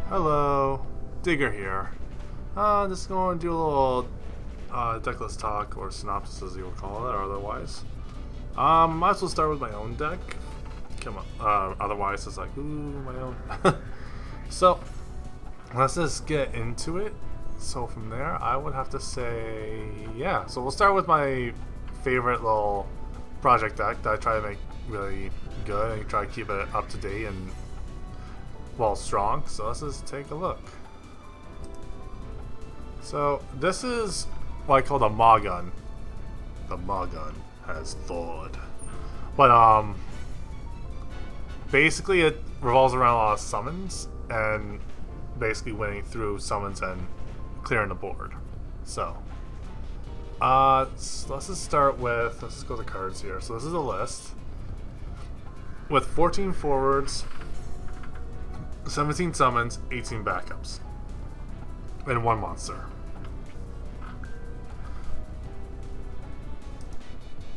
Hello, Digger here. Just going to do a little deck list talk, or synopsis as you would call it, or otherwise. Might as well start with my own deck. Come on. Otherwise, it's like, ooh, my own. So, let's just get into it. So from there, I would have to say, yeah. So we'll start with my favorite little project deck that I try to make really good and try to keep it up to date and well strong. So let's just take a look. So this is what I call the Magun. The Magun has thawed. But basically it revolves around a lot of summons and basically winning through summons and clearing the board. So let's just start with, let's just go to cards here. So this is a list with 14 forwards, 17 summons, 18 backups, and 1 monster.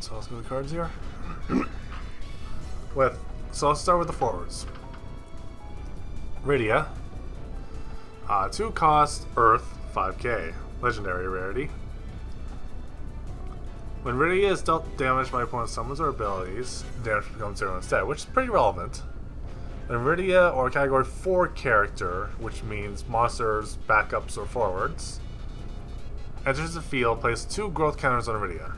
So let's go to the cards here. So let's start with the forwards. Rydia, 2 cost, Earth, 5k, legendary rarity. When Rydia is dealt damage by opponent's summons or abilities, damage becomes 0 instead, which is pretty relevant. When Rydia or category 4 character, which means monsters, backups, or forwards, enters the field, place 2 growth counters on Rydia.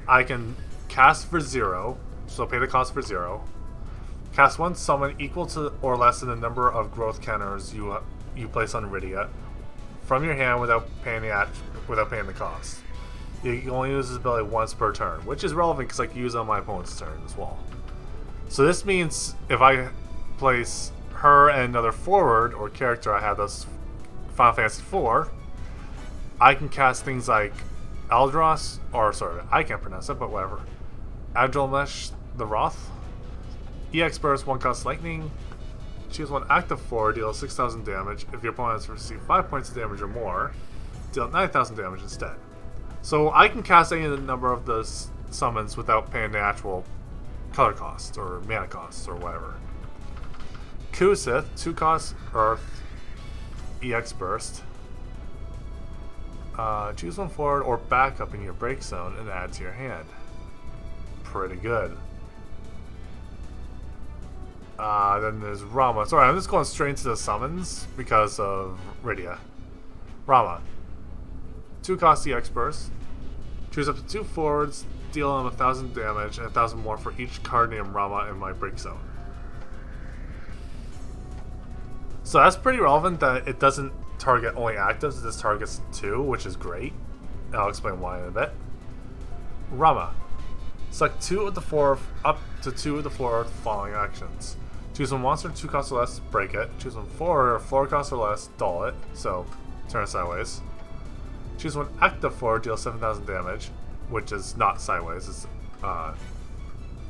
I can cast for 0, so pay the cost for 0. Cast 1 summon equal to or less than the number of growth counters you place on Rydia from your hand without paying the cost. You can only use this ability once per turn, which is relevant because I can use it on my opponent's turn as well. So this means if I place her and another forward or character I have this Final Fantasy IV, I can cast things like Aldros, or sorry, I can't pronounce it, but whatever. Adrolmesh the Wroth, EX Burst, 1 cost lightning, choose 1 active forward, deal 6,000 damage. If your opponent has received 5 points of damage or more, deal 9,000 damage instead. So I can cast any of the number of the summons without paying the actual color cost or mana costs or whatever. Kusith, 2 cost Earth, EX Burst. Choose 1 forward or backup in your break zone and add to your hand. Pretty good. Then there's Rama. Sorry, I'm just going straight into the summons because of Rydia. Rama, 2 cost EX Burst. Choose up to 2 forwards, deal them 1,000 damage and 1,000 more for each card named Rama in my break zone. So that's pretty relevant that it doesn't target only actives, it just targets 2, which is great. I'll explain why in a bit. Rama, select 2 of the 4 up to 2 of the 4 following actions. Choose 1 monster 2 cost or less, break it. Choose 1 forward or 4 cost or less, dull it, so turn it sideways. Choose 1 active forward, deal 7,000 damage, which is not sideways, it's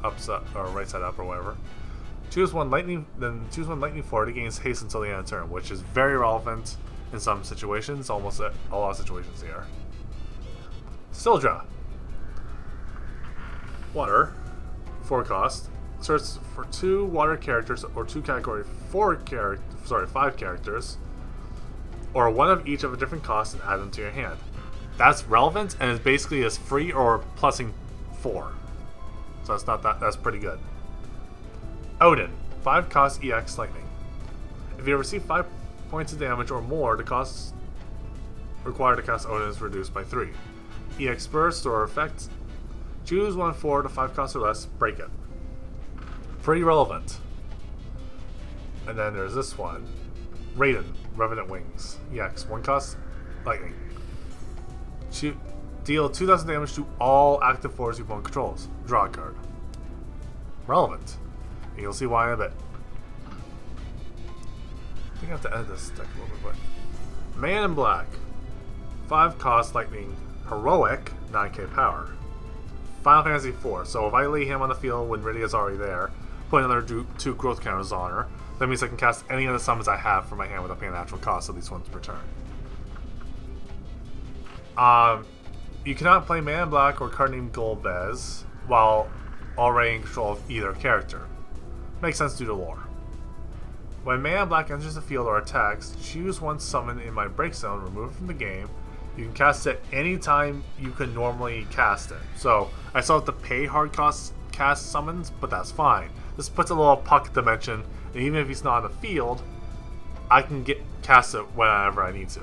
upside or right side up or whatever. Choose 1 lightning, then choose 1 lightning forward. It gains haste until the end of the turn, which is very relevant in some situations, almost a lot of situations here. Sildra, water, 4 cost. Search for 2 water characters or 2 category 5 characters, or 1 of each of a different cost and add them to your hand. That's relevant and is basically as free or plusing 4. So that's not that. That's pretty good. Odin, 5 cost EX lightning. If you receive 5 points of damage or more, the cost required to cast Odin is reduced by 3. EX burst or effect. Choose 1 forward to 5 cost or less, break it. Pretty relevant. And then there's this one. Raiden, Revenant Wings. EX, 1 cost lightning. Deal 2,000 damage to all active forwards your opponent controls. Draw a card. Relevant. And you'll see why in a bit. I think I have to edit this deck a little bit, but Man in Black, 5 cost lightning, heroic, 9k power. Final Fantasy IV. So if I lay him on the field when Rydia's already there, put another 2 growth counters on her, that means I can cast any of the summons I have from my hand without paying the actual cost of these ones per turn. You cannot play Man in Black or card named Golbez while already in control of either character. Makes sense due to lore. When Man Black enters the field or attacks, choose one summon in my break zone, remove it from the game. You can cast it anytime you can normally cast it. So I still have to pay hard cost cast summons, but that's fine. This puts a little pocket dimension, and even if he's not in the field, I can cast it whenever I need to.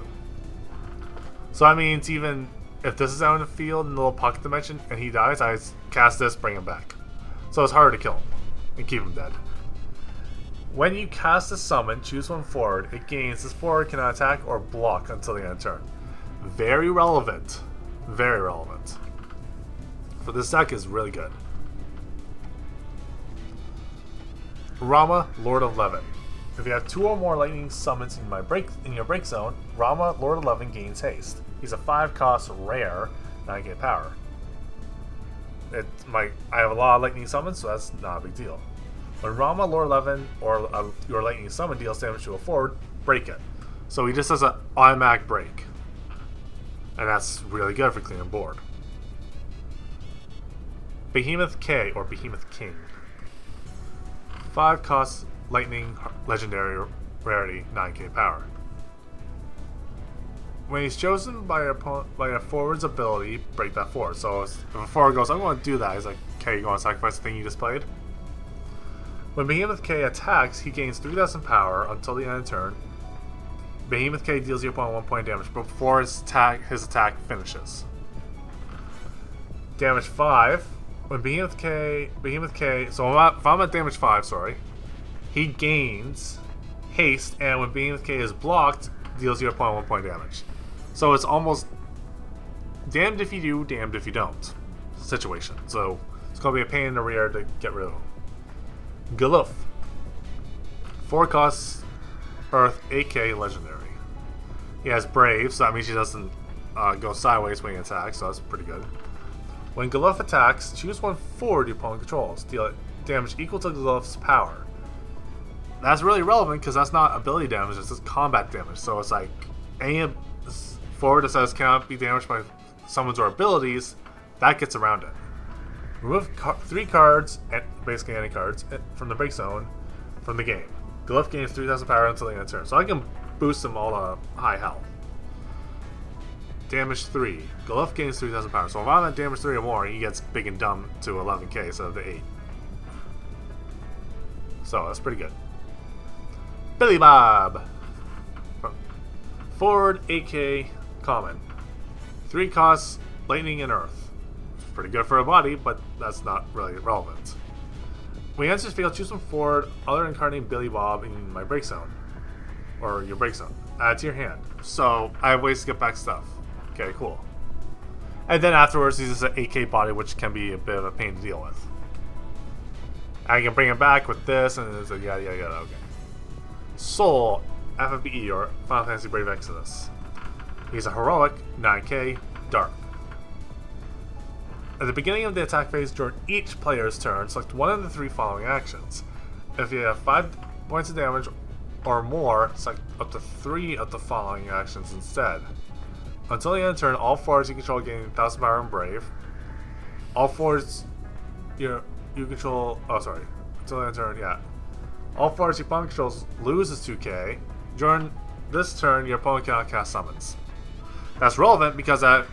So that means even if this is out in the field in the little pocket dimension and he dies, I cast this, bring him back. So it's harder to kill him and keep him dead. When you cast a summon, choose one forward. It gains this forward cannot attack or block until the end of turn. Very relevant. Very relevant. For this deck is really good. Rama, Lord of Levin. If you have 2 or more lightning summons in your break zone, Rama, Lord of Levin gains haste. He's a 5-cost rare, 9k power. I have a lot of lightning summons, so that's not a big deal. When Rama, Lord of Levin, or your lightning summon deals damage to a forward, break it. So he just does an automatic break. And that's really good for clearing board. Behemoth K, or Behemoth King. 5 cost lightning legendary rarity, 9k power. When he's chosen by a forward's ability, break that forward. So if a forward goes, I'm going to do that, he's like, okay, you want to sacrifice the thing you just played? When Behemoth K attacks, he gains 3,000 power until the end of turn. Behemoth K deals your opponent 1 point damage before his attack finishes. Damage 5. When Behemoth K, so if I'm at damage 5, sorry, he gains haste, and when Behemoth K is blocked, deals your opponent 1 point damage. So it's almost damned if you do, damned if you don't situation. So it's going to be a pain in the rear to get rid of him. Galuf. 4 costs Earth, 8k legendary. He has Brave, so that means he doesn't go sideways when he attacks, so that's pretty good. When Galuf attacks, choose one forward your opponent controls. Deal damage equal to Galuf's power. That's really relevant because that's not ability damage, it's just combat damage. So it's like any forward that says cannot be damaged by summons or abilities, that gets around it. Remove 3 cards, basically any cards, from the break zone from the game. Galuf gains 3,000 power until the end of turn. So I can boost them all to high health. Damage 3. Galuf gains 3,000 power. So if I'm at damage 3 or more, he gets big and dumb to 11k instead of the 8. So that's pretty good. Billy Bob. Forward 8k common. 3 costs lightning and earth. It's pretty good for a body, but that's not really relevant. When he enters field, choose one forward other than card named Billy Bob in my break zone. Or your break zone. Add to your hand. So I have ways to get back stuff. Okay, cool. And then afterwards, he's just an 8k body, which can be a bit of a pain to deal with. I can bring him back with this, and it's like yada yada yada. Okay. Soul, FFTCG, or Final Fantasy Brave Exodus. He's a heroic, 9k, dark. At the beginning of the attack phase during each player's turn, select one of the 3 following actions. If you have 5 points of damage or more, select up to 3 of the following actions instead. Until the end of turn, all forwards you control gain 1,000 power and brave. All forwards you control... Oh, sorry. Until the end of turn, yeah. All forwards your opponent controls loses 2k. During this turn, your opponent cannot cast summons. That's relevant because that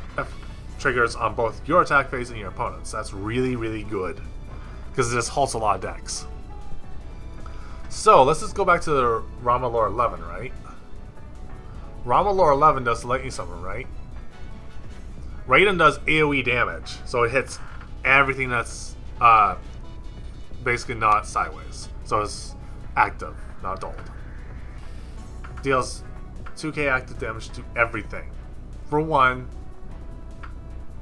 triggers on both your attack phase and your opponent's. That's really, really good. Because it just halts a lot of decks. So, let's just go back to the Rama Lore 11, right? Rama Lore 11 does lightning summon, right? Raiden does AoE damage. So it hits everything that's basically not sideways. So it's active, not dulled. Deals 2k active damage to everything. For 1,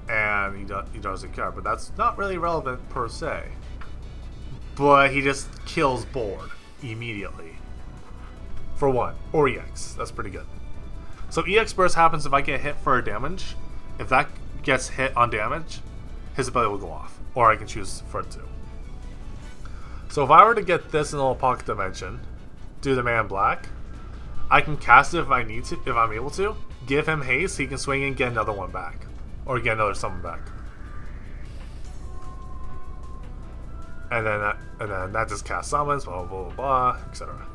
and he doesn't care, but that's not really relevant per se. But he just kills board immediately. For 1, or EX, that's pretty good. So EX burst happens if I get hit for damage. If that gets hit on damage, his ability will go off, or I can choose for it to. So if I were to get this in a little pocket dimension, do the man black, I can cast it if I need to, if I'm able to. Give him haste, he can swing and get another one back. Or get another summon back. And then that just casts summons, blah blah blah, blah, etc.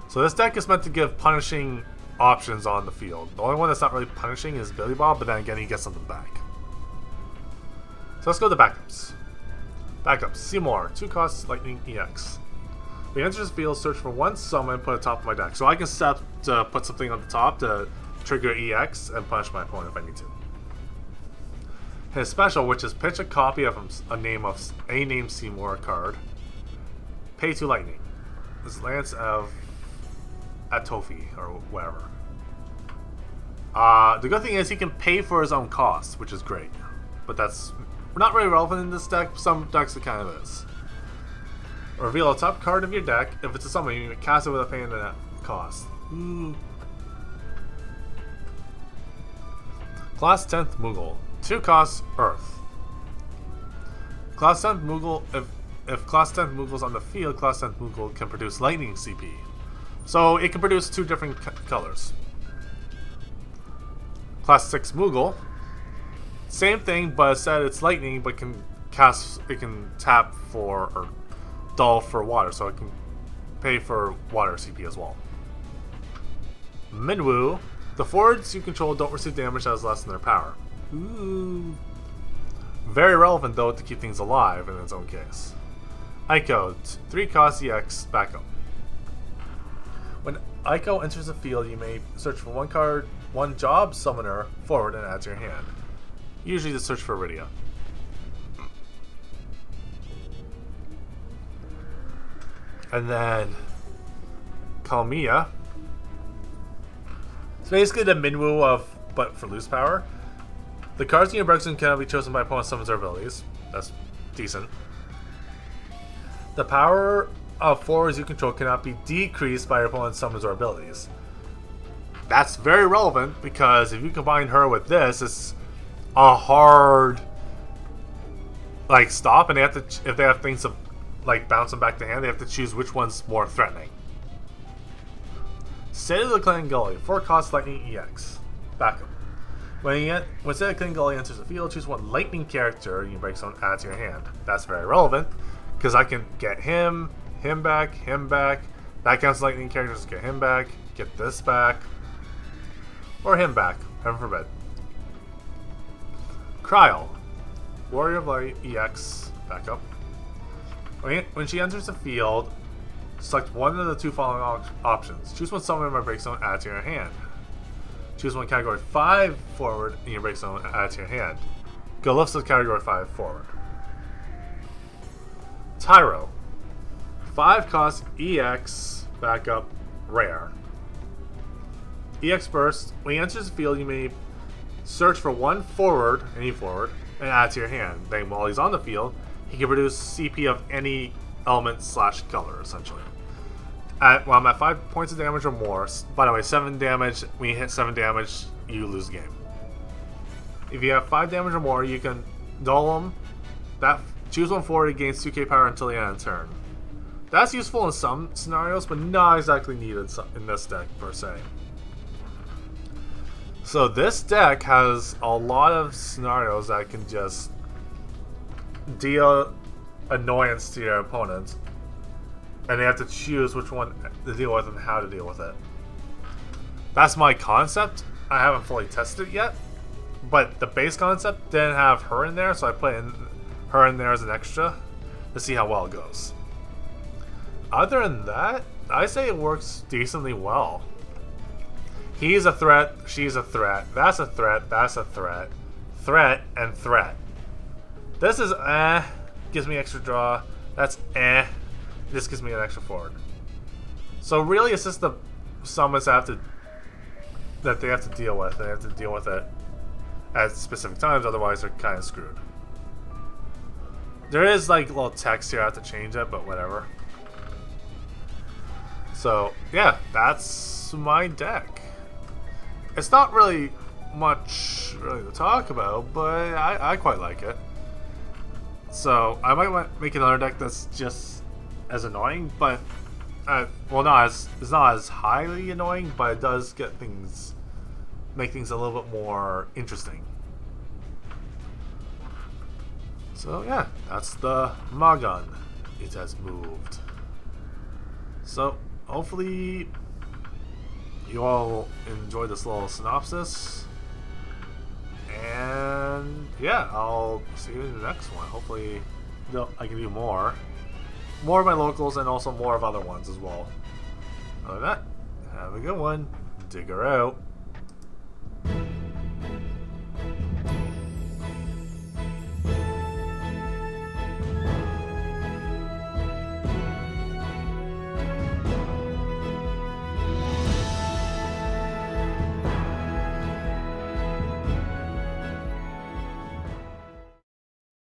So this deck is meant to give punishing options on the field. The only one that's not really punishing is Billy Bob, but then again he gets something back. So let's go to backups. Backups. Seymour, 2 costs Lightning EX. When he enters the field, search for 1 summon and put it top of my deck. So I can set to put something on the top to trigger EX and punish my opponent if I need to. His special, which is pitch a copy of a name Seymour card. Pay 2 Lightning. This Lance of Atofi or whatever. The good thing is he can pay for his own costs, which is great. But that's not really relevant in this deck. Some decks it kind of is. Reveal a top card of your deck. If it's a summon, you can cast it without paying the cost. Class 10th Moogle. 2 costs Earth. Class 10th Moogle. If Class 10th Moogle's on the field, Class 10th Moogle can produce Lightning CP. So it can produce 2 different colors. Class 6 Moogle. Same thing, but instead it's Lightning, but can tap for or dull for water, so it can pay for water CP as well. Minwoo. The forwards you control don't receive damage that is less than their power. Ooh. Very relevant though to keep things alive in its own case. Aiko, 3 cost EX backup. When Aiko enters the field, you may search for 1 card, 1 job summoner forward and add to your hand. Usually to search for Iridia. And then Kalmia. It's basically the Minwoo of but for loose power. The cards in your Brexton cannot be chosen by opponent's summons or abilities. That's decent. The power of forwards you control cannot be decreased by your opponent's summons or abilities. That's very relevant because if you combine her with this, it's a hard stop, and they have to, if they have things to bounce them back to hand, they have to choose which one's more threatening. State of the Clan Gully, 4 cost Lightning EX. Backup. When State of the Clan Gully enters the field, choose 1 Lightning character you break someone add to your hand. That's very relevant because I can get him back, That counts as Lightning characters. Get him back, get this back, or him back. Heaven forbid. Kryl, Warrior of Light EX. Backup. When she enters the field, select one of the 2 following options. Choose 1 summon in my break zone, add to your hand. Choose 1 category 5 forward in your break zone, add to your hand. Go lifts the category 5 forward. Tyro, 5 cost EX, backup, rare. EX burst. When he enters the field, you may search for 1 forward, any forward, and add to your hand. Then while he's on the field, he can produce CP of any element / color, essentially. When I'm at 5 points of damage or more, by the way, 7 damage, when you hit 7 damage, you lose the game. If you have 5 damage or more, you can dull him. Choose 1 forward, it gains 2k power until the end of the turn. That's useful in some scenarios, but not exactly needed in this deck, per se. So this deck has a lot of scenarios that can just deal annoyance to your opponent, and they have to choose which one to deal with and how to deal with it. That's my concept. I haven't fully tested it yet, but the base concept didn't have her in there, so I put her in there as an extra to see how well it goes. Other than that, I say it works decently well. He's a threat, she's a threat, that's a threat, that's a threat, threat, and threat. This is gives me extra draw, that's this gives me an extra forward. So really it's just the summons that they have to deal with. They have to deal with it at specific times, otherwise they're kind of screwed. There is like a little text here, I have to change it, but whatever. So yeah, that's my deck. It's not really much to talk about, but I quite like it. So I might make another deck that's just as annoying, but it's not as highly annoying, but it does make things a little bit more interesting. So yeah, that's the Magun. It has moved. So hopefully you all enjoyed this little synopsis. And yeah, I'll see you in the next one. Hopefully I can do more of my locals and also more of other ones as well. Other than that, have a good one. Digger out.